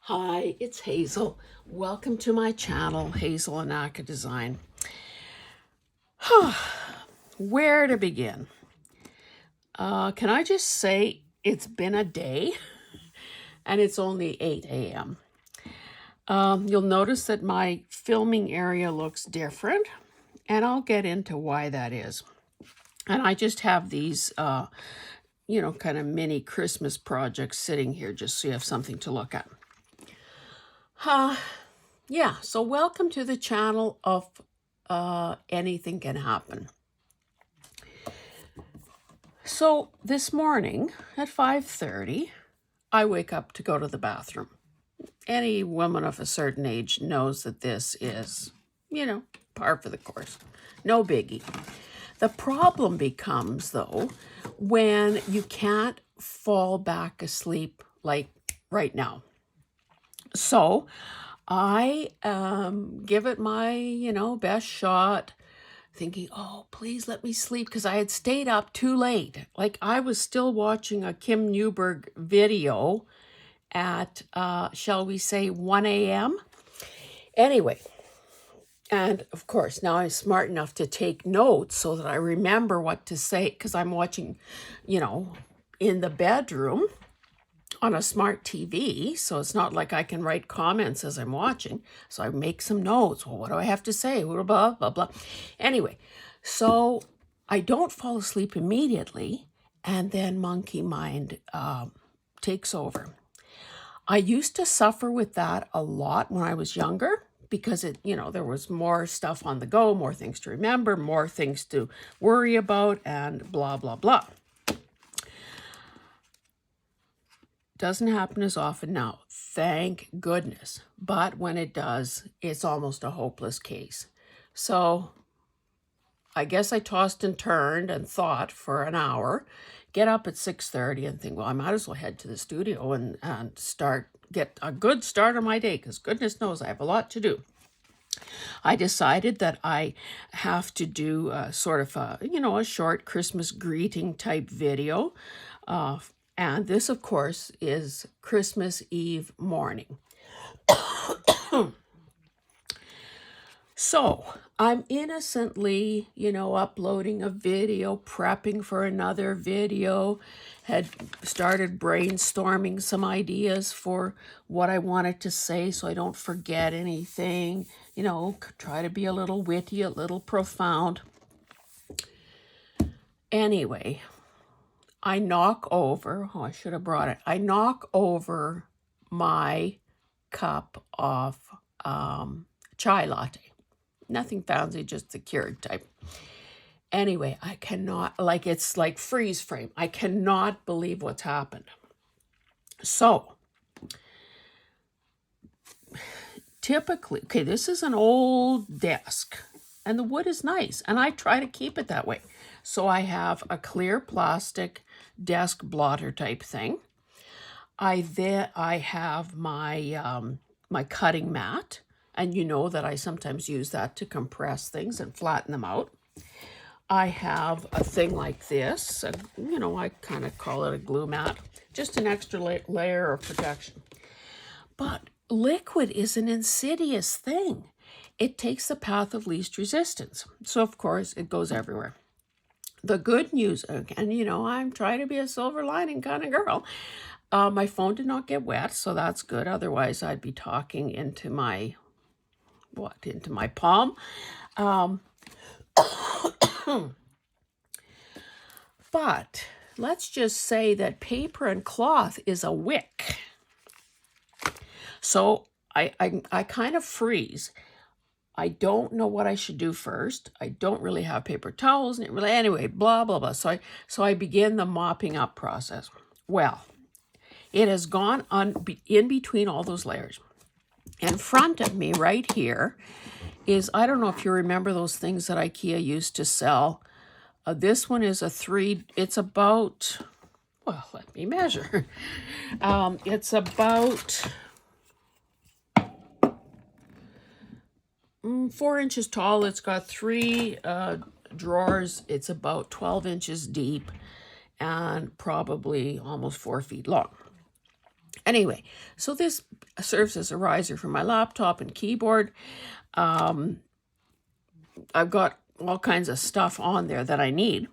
Hi, it's Hazel. Welcome to my channel, Hazel and Aka Design. Where to begin? Can I just say it's been a day and it's only 8 a.m. You'll notice that my filming area looks different, and I'll get into why that is. And I just have these, kind of mini Christmas projects sitting here just so you have something to look at. So welcome to the channel of Anything Can Happen. So this morning at 5:30, I wake up to go to the bathroom. Any woman of a certain age knows that this is, par for the course. No biggie. The problem becomes, though, when you can't fall back asleep like right now. So I give it my, best shot, thinking, oh, please let me sleep, because I had stayed up too late. Like, I was still watching a Kim Newberg video at, shall we say, 1 a.m. Anyway, and of course, now I'm smart enough to take notes so that I remember what to say, because I'm watching, in the bedroom on a smart TV, so it's not like I can write comments as I'm watching. So I make some notes. Well, what do I have to say? Blah, blah, blah, blah. Anyway, so I don't fall asleep immediately, and then monkey mind takes over. I used to suffer with that a lot when I was younger, because there was more stuff on the go, more things to remember, more things to worry about, and blah, blah, blah. Doesn't happen as often now, thank goodness. But when it does, it's almost a hopeless case. So I guess I tossed and turned and thought for an hour, get up at 6:30 and think, well, I might as well head to the studio and get a good start on my day, because goodness knows I have a lot to do. I decided that I have to do a short Christmas greeting type video. And this, of course, is Christmas Eve morning. So I'm innocently, uploading a video, prepping for another video, had started brainstorming some ideas for what I wanted to say so I don't forget anything, try to be a little witty, a little profound. Anyway, I knock over my cup of chai latte. Nothing fancy, just the Keurig type. Anyway, I cannot, it's like freeze frame. I cannot believe what's happened. So, typically, this is an old desk, and the wood is nice, and I try to keep it that way. So I have a clear plastic desk blotter type thing. I have my my cutting mat, and that I sometimes use that to compress things and flatten them out. I have a thing like this, I kind of call it a glue mat, just an extra layer of protection. But liquid is an insidious thing. It takes the path of least resistance. So, of course, it goes everywhere. The good news, and I'm trying to be a silver lining kind of girl. My phone did not get wet, so that's good. Otherwise, I'd be talking into my palm. But let's just say that paper and cloth is a wick. So I kind of freeze. I don't know what I should do first. I don't really have paper towels. Anyway, blah, blah, blah. So I begin the mopping up process. Well, it has gone on in between all those layers. In front of me right here is, I don't know if you remember those things that IKEA used to sell. This one is it's about, well, let me measure. It's about 4 inches tall. It's got 3 drawers. It's about 12 inches deep and probably almost 4 feet long. Anyway, so this serves as a riser for my laptop and keyboard. I've got all kinds of stuff on there that I need.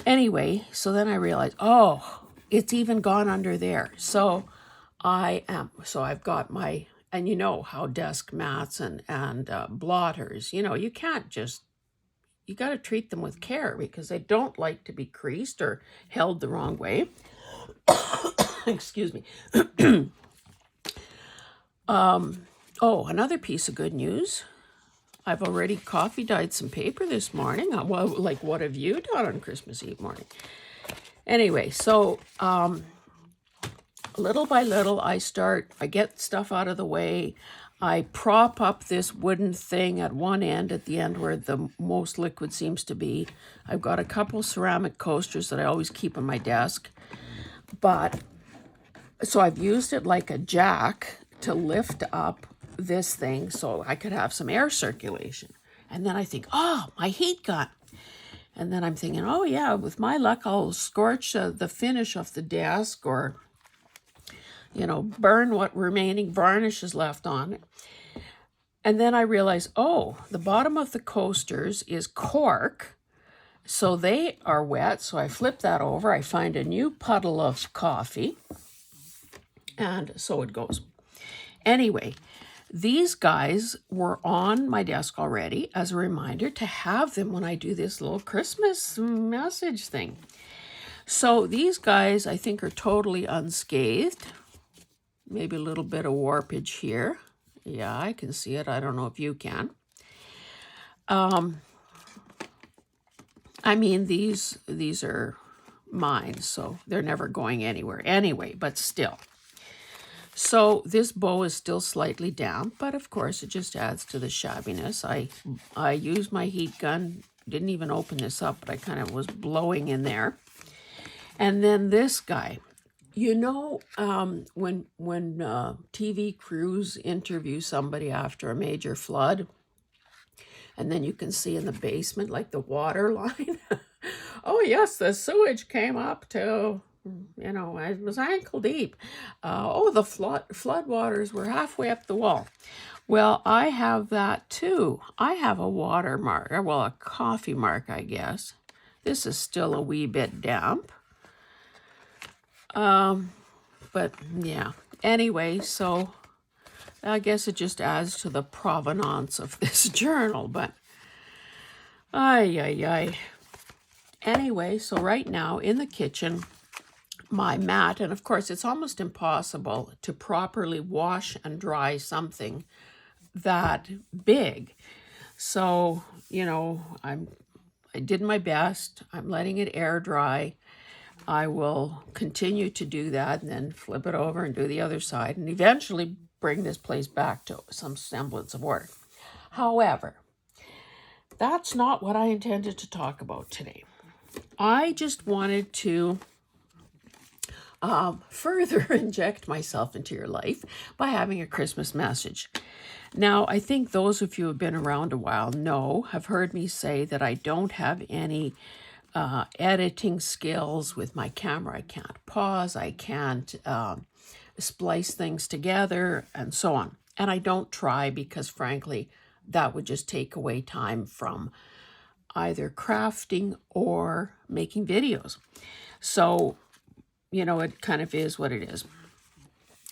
Anyway, so then I realized, oh, it's even gone under there. So I've got my, and you know how desk mats and blotters, you can't just, you got to treat them with care because they don't like to be creased or held the wrong way. Excuse me. Oh, another piece of good news. I've already coffee dyed some paper this morning. Well, like, what have you done on Christmas Eve morning? Anyway, so little by little, I get stuff out of the way. I prop up this wooden thing at one end, at the end where the most liquid seems to be. I've got a couple ceramic coasters that I always keep on my desk. So I've used it like a jack to lift up this thing so I could have some air circulation. And then I think, oh, my heat gun. And then I'm thinking, oh yeah, with my luck, I'll scorch the finish of the desk or, burn what remaining varnish is left on it. And then I realize, oh, the bottom of the coasters is cork. So they are wet. So I flip that over. I find a new puddle of coffee. And so it goes. Anyway, these guys were on my desk already as a reminder to have them when I do this little Christmas message thing. So these guys, I think, are totally unscathed. Maybe a little bit of warpage here. Yeah, I can see it. I don't know if you can. I mean, these are mine, so they're never going anywhere anyway, but still. So this bow is still slightly damp, but of course it just adds to the shabbiness. I used my heat gun, didn't even open this up, but I kind of was blowing in there. And then this guy, when TV crews interview somebody after a major flood, and then you can see in the basement, like the water line. Oh yes, the sewage came up to, it was ankle deep. The flood waters were halfway up the wall. Well, I have that too. I have a water mark, well, a coffee mark, I guess. This is still a wee bit damp. But yeah, anyway, so I guess it just adds to the provenance of this journal, but ay. Anyway, so right now in the kitchen, my mat, and of course it's almost impossible to properly wash and dry something that big. So, I did my best. I'm letting it air dry. I will continue to do that and then flip it over and do the other side and eventually bring this place back to some semblance of order. However, that's not what I intended to talk about today. I just wanted to further inject myself into your life by having a Christmas message. Now, I think those of you who have been around a while have heard me say that I don't have any editing skills with my camera. I can't pause, I can't splice things together, and so on. And I don't try because, frankly, that would just take away time from either crafting or making videos. So, it kind of is what it is.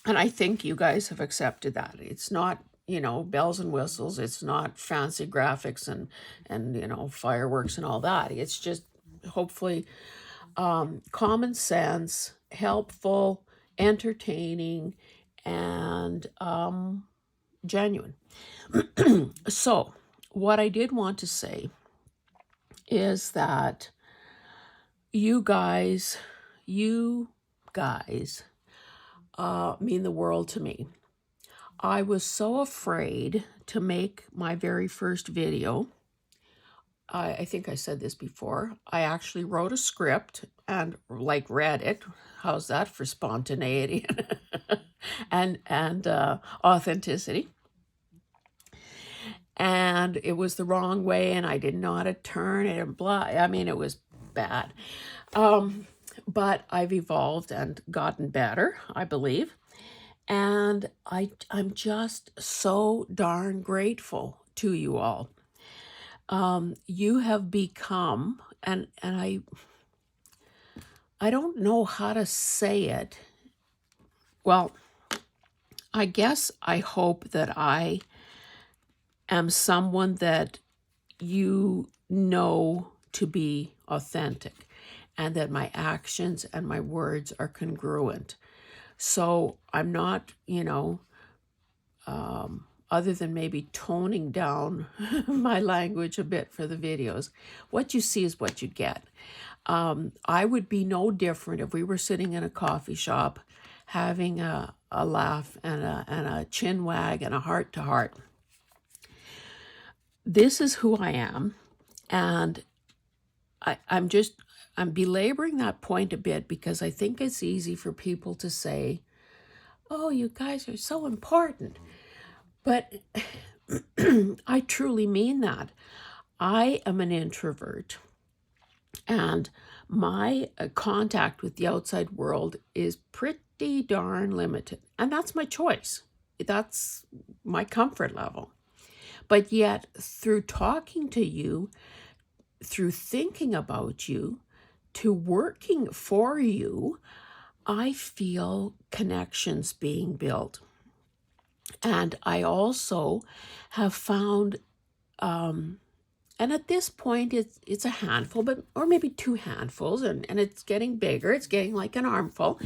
And I think you guys have accepted that. It's not, bells and whistles. It's not fancy graphics and fireworks and all that. It's just hopefully common sense, helpful, entertaining, and genuine. So what I did want to say is that you guys mean the world to me. I was so afraid to make my very first video. I think I said this before. I actually wrote a script and read it. How's that for spontaneity and authenticity? And it was the wrong way, and I didn't know how to turn it and blah. I mean, it was bad. but I've evolved and gotten better, I believe. And I'm just so darn grateful to you all. You have become, and I don't know how to say it. Well, I guess I hope that I am someone that you know to be authentic, and that my actions and my words are congruent. So I'm not, other than maybe toning down my language a bit for the videos, what you see is what you get. I would be no different if we were sitting in a coffee shop having a laugh and a chin wag and a heart to heart. This is who I am, and I'm belaboring that point a bit because I think it's easy for people to say, oh, you guys are so important. But I truly mean that. I am an introvert, and my contact with the outside world is pretty darn limited. And that's my choice. That's my comfort level. But yet, through talking to you, through thinking about you, to working for you, I feel connections being built. And I also have found, and at this point it's a handful, or maybe 2 handfuls, and it's getting bigger. It's getting like an armful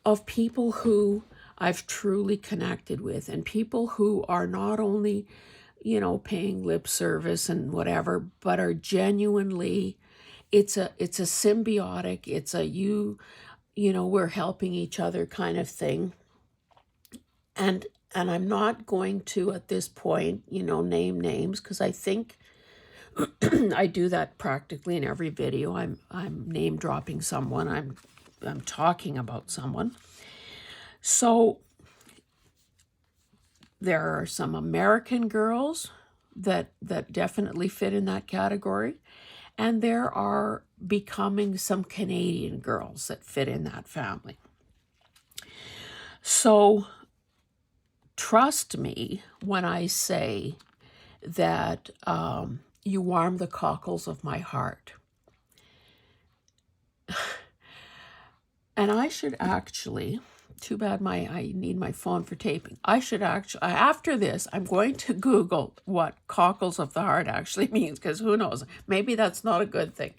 of people who I've truly connected with, and people who are not only, paying lip service and whatever, but are genuinely, it's a symbiotic, it's a we're helping each other kind of thing. And I'm not going to, at this point, name names, because I think I do that practically in every video. I'm name dropping someone. I'm talking about someone. So there are some American girls that definitely fit in that category, and there are becoming some Canadian girls that fit in that family. So trust me when I say that you warm the cockles of my heart. And I should actually, too bad I need my phone for taping. I should actually, after this, I'm going to Google what cockles of the heart actually means, because who knows, maybe that's not a good thing.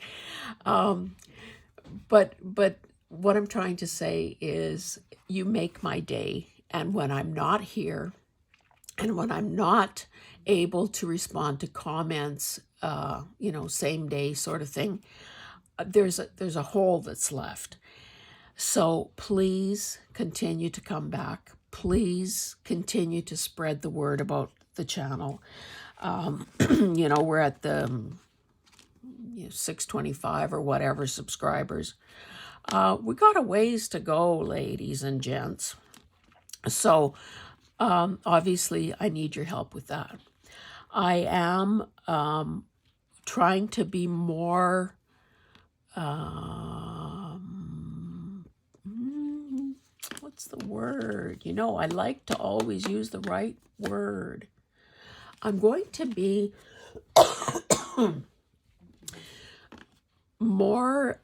But what I'm trying to say is you make my day. And when I'm not here, and when I'm not able to respond to comments, same day sort of thing, there's a hole that's left. So please continue to come back. Please continue to spread the word about the channel. We're at the 625 or whatever subscribers. We got a ways to go, ladies and gents. So obviously I need your help with that. I am trying to be more what's the word? I like to always use the right word. I'm going to be more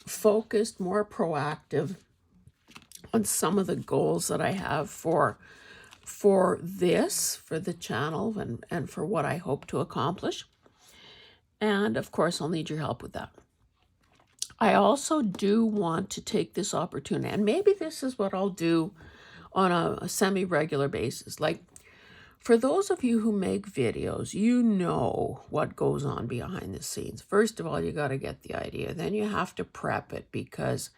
focused, more proactive on some of the goals that I have for the channel, and for what I hope to accomplish. And of course, I'll need your help with that. I also do want to take this opportunity, and maybe this is what I'll do on a semi-regular basis. Like, for those of you who make videos, you know what goes on behind the scenes. First of all, you got to get the idea. Then you have to prep it, because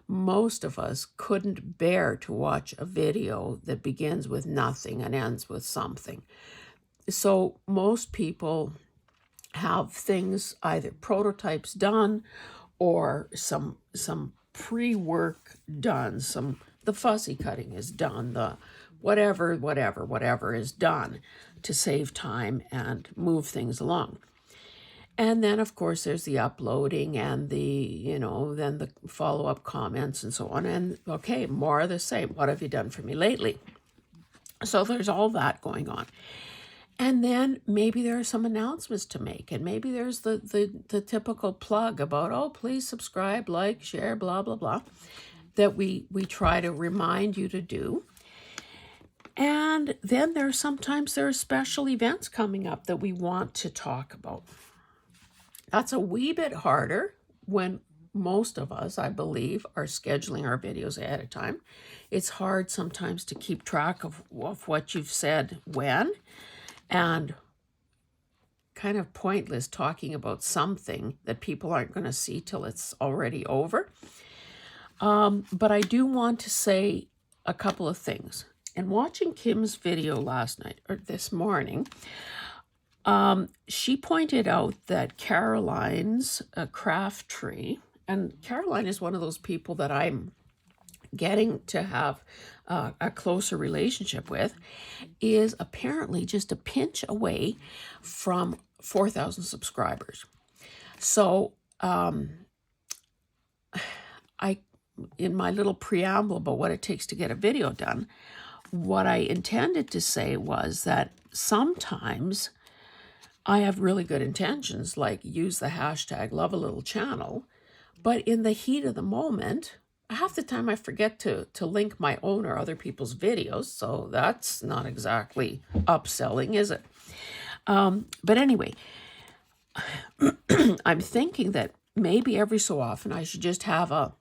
most of us couldn't bear to watch a video that begins with nothing and ends with something. So most people have things, either prototypes done or some pre-work done. The fussy cutting is done, the whatever is done to save time and move things along. And then, of course, there's the uploading and then the follow-up comments and so on. And okay, more of the same. What have you done for me lately? So there's all that going on. And then maybe there are some announcements to make. And maybe there's the typical plug about, oh, please subscribe, like, share, blah, blah, blah, that we try to remind you to do. And then sometimes there are special events coming up that we want to talk about. That's a wee bit harder when most of us, I believe, are scheduling our videos ahead of time. It's hard sometimes to keep track of what you've said when, and kind of pointless talking about something that people aren't going to see till it's already over. But I do want to say a couple of things. And watching Kim's video last night, or this morning, she pointed out that Caroline's craft tree, and Caroline is one of those people that I'm getting to have a closer relationship with, is apparently just a pinch away from 4,000 subscribers. So in my little preamble about what it takes to get a video done, what I intended to say was that sometimes I have really good intentions, like use the hashtag love a little channel, but in the heat of the moment, half the time I forget to link my own or other people's videos, so that's not exactly upselling, is it? But anyway, I'm thinking that maybe every so often I should just have a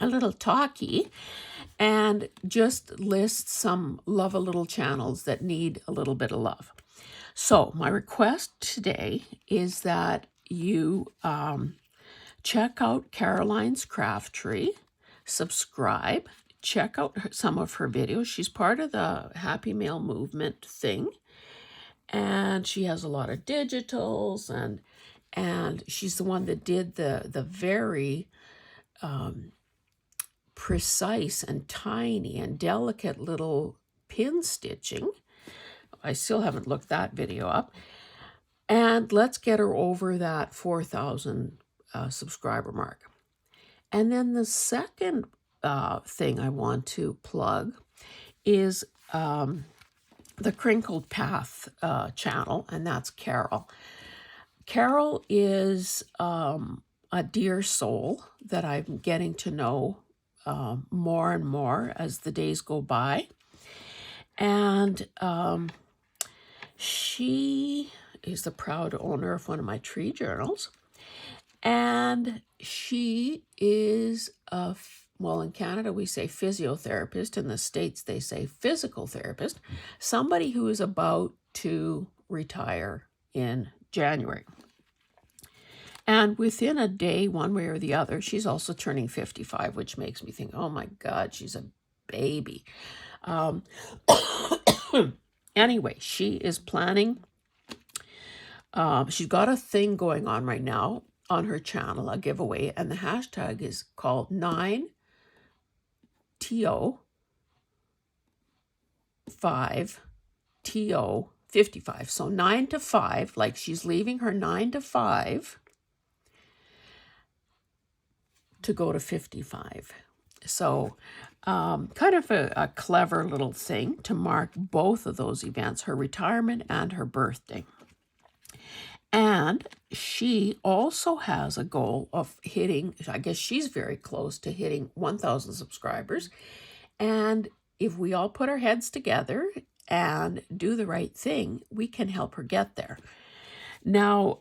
little talkie and just list some love a little channels that need a little bit of love. So my request today is that you check out Caroline's Craft Tree, subscribe, check out some of her videos. She's part of the Happy Mail movement thing, and she has a lot of digitals, and she's the one that did the very precise and tiny and delicate little pin stitching. I still haven't looked that video up. And let's get her over that 4,000 subscriber mark. And then the second thing I want to plug is the Crinkled Path channel, and that's Carol. Carol is a dear soul that I'm getting to know more and more as the days go by. And she is the proud owner of one of my tree journals. And she is well, in Canada we say physiotherapist. In the States they say physical therapist. Somebody who is about to retire in January. And within a day, one way or the other, she's also turning 55, which makes me think, oh my God, she's a baby. Anyway, she is planning. She's got a thing going on right now on her channel, a giveaway, and the hashtag is called 9TO5TO55. So 9 to 5, like she's leaving her 9 to 5 to go to 55. So kind of a clever little thing to mark both of those events, her retirement and her birthday. And she also has a goal of hitting, I guess she's very close to hitting 1,000 subscribers. And if we all put our heads together and do the right thing, we can help her get there. Now,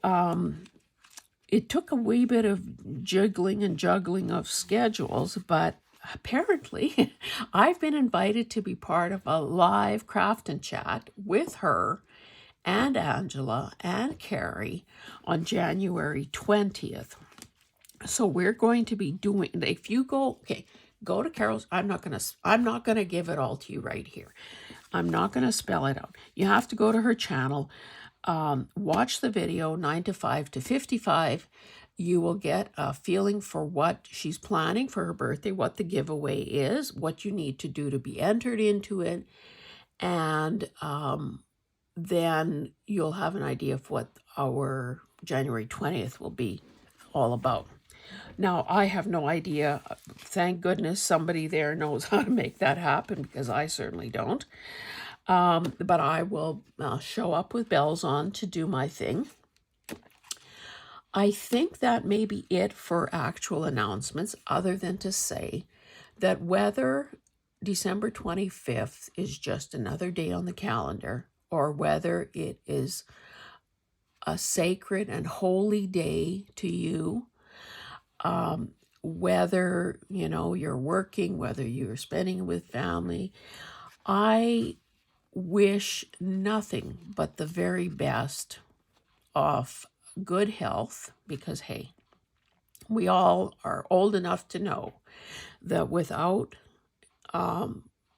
it took a wee bit of juggling of schedules, but apparently I've been invited to be part of a live craft and chat with her and Angela and Carrie on January 20th. So we're going to be doing, if you go to Carol's, I'm not going to give it all to you right here. I'm not going to spell it out. You have to go to her channel, watch the video 9 to 5 to 55. You will get a feeling for what she's planning for her birthday, what the giveaway is, what you need to do to be entered into it, and then you'll have an idea of what our January 20th will be all about. Now, I have no idea. Thank goodness somebody there knows how to make that happen, because I certainly don't. But I will show up with bells on to do my thing. I think that may be it for actual announcements, other than to say that whether December 25th is just another day on the calendar, or whether it is a sacred and holy day to you, whether, you know, you're working, whether you're spending it with family, I wish nothing but the very best of good health, because, hey, we all are old enough to know that without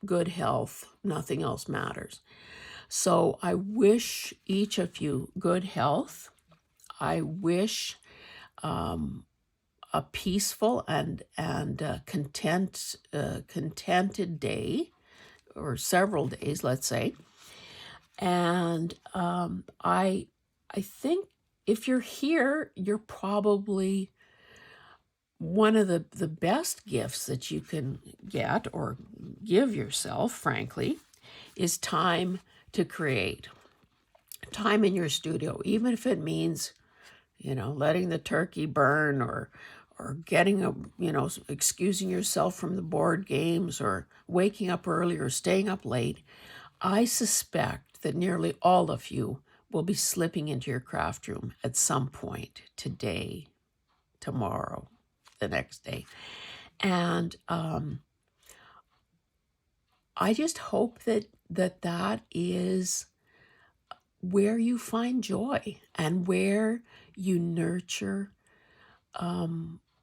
good health, nothing else matters. So I wish each of you good health. I wish a peaceful and contented day, or several days, let's say. And I think if you're here, you're probably one of the best gifts that you can get or give yourself, frankly, is time to create. Time in your studio, even if it means, you know, letting the turkey burn, or getting a, you know, excusing yourself from the board games, or waking up early or staying up late. I suspect that nearly all of you will be slipping into your craft room at some point today, tomorrow, the next day. And I just hope that is where you find joy, and where you nurture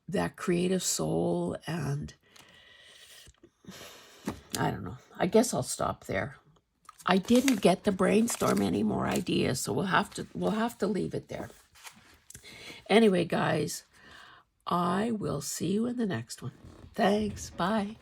that creative soul. And I don't know, I guess I'll stop there. I didn't get to brainstorm any more ideas, so we'll have to leave it there. Anyway, guys, I will see you in the next one. Thanks. Bye.